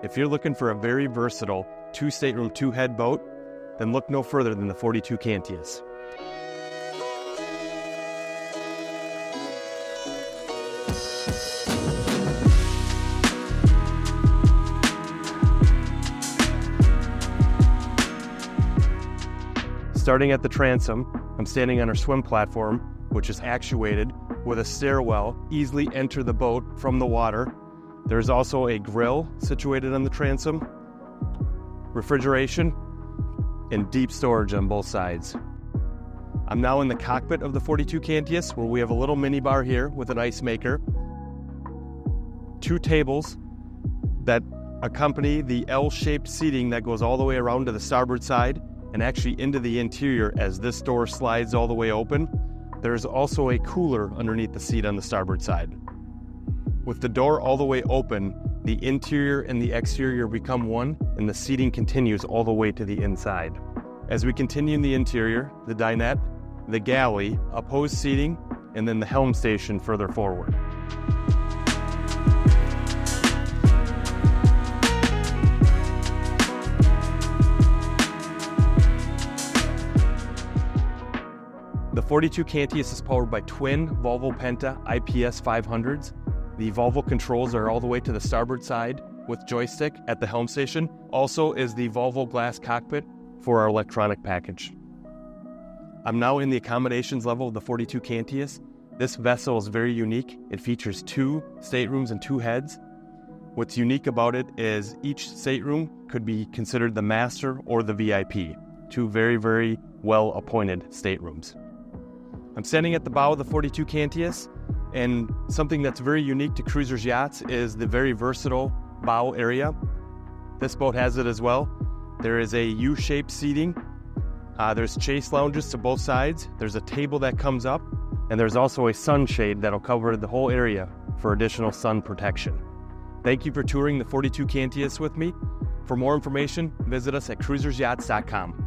If you're looking for a very versatile 2-stateroom, 2-head boat, then look no further than the 42 Cantius. Starting at the transom, I'm standing on our swim platform, which is actuated with a stairwell. Easily enter the boat from the water. There's also a grill situated on the transom, refrigeration, and deep storage on both sides. I'm now in the cockpit of the 42 Cantius, where we have a little mini bar here with an ice maker, 2 tables that accompany the L-shaped seating that goes all the way around to the starboard side and actually into the interior as this door slides all the way open. There's also a cooler underneath the seat on the starboard side. With the door all the way open, the interior and the exterior become one, and the seating continues all the way to the inside. As we continue in the interior, the dinette, the galley, opposed seating, and then the helm station further forward. The 42 Cantius is powered by twin Volvo Penta IPS 500s. The Volvo controls are all the way to the starboard side with joystick at the helm station. Also is the Volvo glass cockpit for our electronic package. I'm now in the accommodations level of the 42 Cantius. This vessel is very unique. It features 2 staterooms and 2 heads. What's unique about it is each stateroom could be considered the master or the VIP. 2 very, very well-appointed staterooms. I'm standing at the bow of the 42 Cantius, and something that's very unique to Cruisers Yachts is the very versatile bow area. This boat has it as well. There is a U-shaped seating. There's chase lounges to both sides. There's a table that comes up, and there's also a sunshade that'll cover the whole area for additional sun protection. Thank you for touring the 42 Cantius with me. For more information, visit us at cruisersyachts.com.